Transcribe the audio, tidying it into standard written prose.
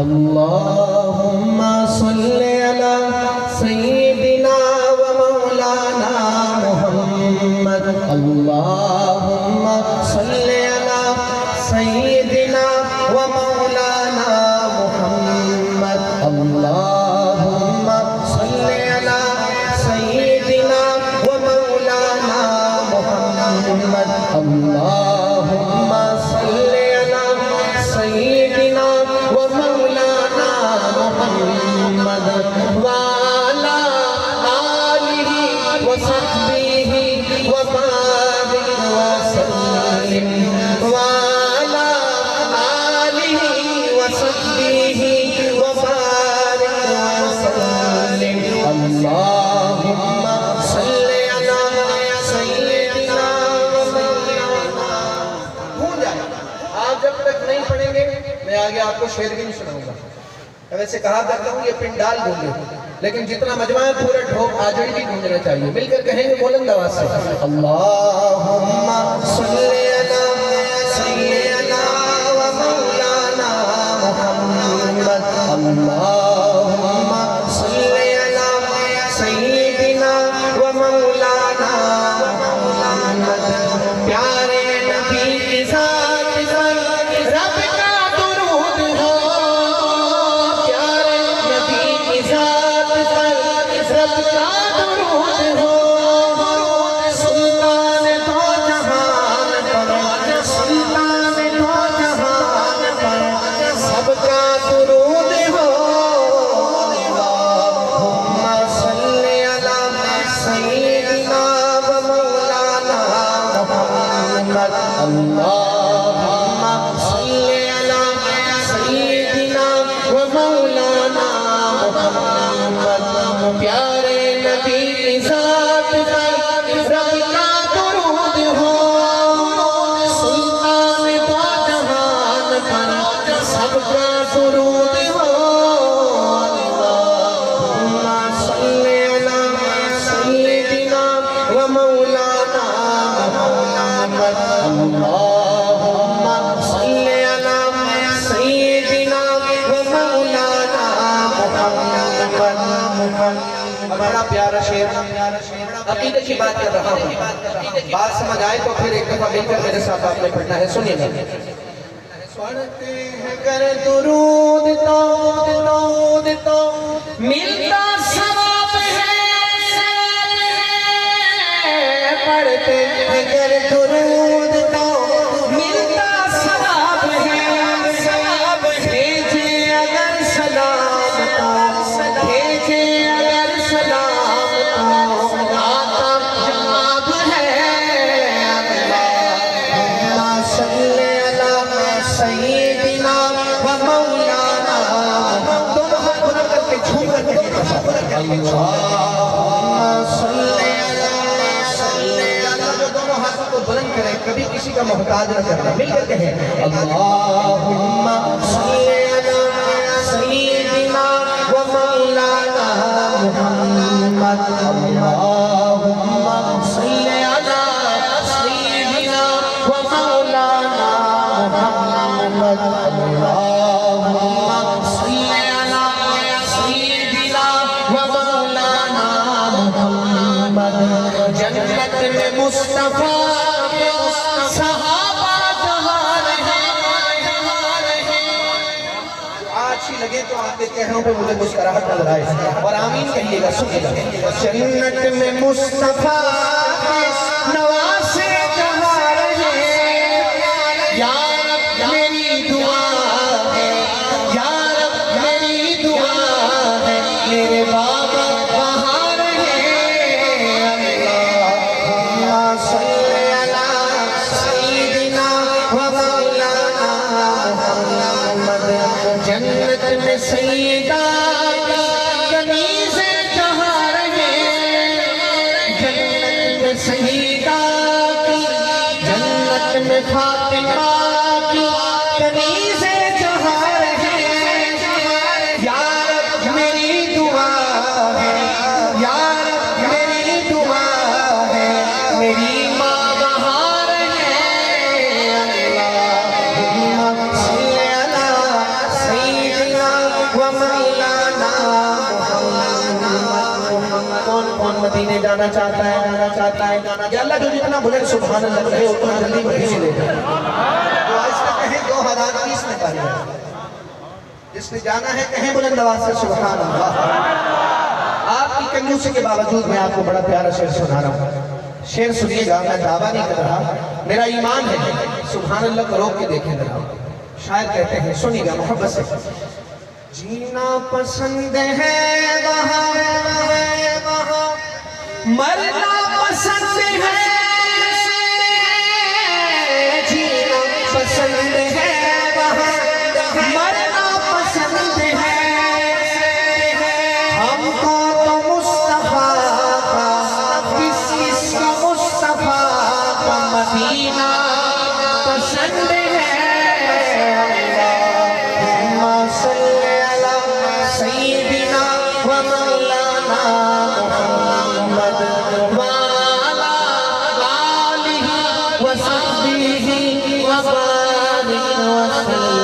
اللہم صلی علی سیدنا و مولانا محمد اللہم صلی علی سیدنا و مولانا محمد اللہم صلی علی سیدنا و مولانا محمد اللہم صلی علی سیدنا و مولانا محمد وعلا آلہ و صحبہ و بارک وسلم وعلا آلہ و صحبہ و بارک وسلم اللہم صلی علی سیدنا و مولانا. ہو جائے آپ جب تک نہیں پڑھیں گے میں آگے آپ کو شعر بھی نہیں سناؤں گا. میں ویسے کہا کرتا ہوں یہ پنڈال گونجے لیکن جتنا مجمع ہے پورا ڈھوک آجڑی بھی گونجنا چاہیے. مل کر کہیں گے بلند آواز سے اللہم صلی علی سیدنا و مولانا محمد اللہم صلی علی سیدنا و مولانا محمد. پیارے نبی کی ذات پر رب کا درود ہو پیارے نبی کی ذات پر رب کا درود ہو سلطان دو جہان پر سلطان دو جہان پر سب کا درود ہو اللہم صلی علی سیدنا و مولانا محمد اللہم صلی علی سیدنا و مولانا محمد. پیارے نبی کی ذات پر رب کا درود ہو سلطان دو جہان پر سب کا درود ہو اللہم صلی علی سیدنا و مولانا محمد اللہم صلی علی سیدنا و مولانا محمد. بڑا پیارا شعر عقیدے کی بات کر رہا ہوں. بات سمجھ آئے تو پھر ایک دفعہ مل کر میرے ساتھ آپ نے پڑھنا ہے. سنیے گا. پڑھتے ہیں کر درود تو ملتا ثواب ہے پڑھتے ہیں کر درود تو ملتا ثواب ہے بھیجے اگر سلام تو بھیجے اگر سلام تو آتا جواب ہے اللہم صلی علی سیدنا و مولانا. دونوں ہاتھ بلند کر کے جھوم کر کے اللہم صلی علی جو دونوں ہاتھوں کو بلند کریں کبھی کسی کا محتاج نہ کرنا. مل کر کہیں اللہم صلی علی سیدنا و مولانا محمد اللہم صلی علی سیدنا و مولانا محمد اللہم صلی علی سیدنا و مولانا محمد. جنت میں مصطفیٰ صحابہ جہاں رہے اچھی لگے تو آپ کے چہروں پہ مجھے مسکراہٹ نظر آئے اور آمین کہیے گا. سنیے گا. جنت میں مصطفیٰ نواسے جہاں رہے یا رب میری دعا ہے یا رب میری دعا ہے میرے بابا وہاں رہے اللہم صلی علی سیدنا و مولانا محمد. جنت میں سیدہ کنیزیں جہاں رہے جنت میں سیدہ جنت میں فاطمہ کی کنیزیں جہاں رہے یا رب میری دعا ہے یا رب میری دعا ہے میری ماں وہاں رہے اللہم صلی علی سیدنا ومولانا محمد۔ کون کون مدینے جانا چاہتا ہے؟ یا اللہ جو جتنا بلند سبحان اللہ کہے اتنا جلدی مدینے لے جائے۔ تو آئیستا کہیں 2020 میں پڑھ رہے ہیں، جس نے جانا ہے کہیں بلند آواز سے سبحان اللہ۔ آپ کی کنجوسی کے باوجود میں آپ کو بڑا پیارا شعر سنا رہا ہوں۔ شعر سنیے گا، میں دعویٰ نہیں کر رہا، میرا ایمان ہے، سبحان اللہ کو روک کے دیکھیں ذرا۔ شاعر کہتے ہیں، سنیے گا محبت سے۔ جینا پسند ہے وہاں مرنا پسند ہے، جینا پسند ہے وہاں مرنا پسند ہے، ہم کو تو مصطفیٰ کا کس کو مصطفیٰ کا مدینہ پسند ہے۔ اللہم صلی علی سیدنا و مولانا محمد وعلی آلہ و صحبہ و بارک وسلم۔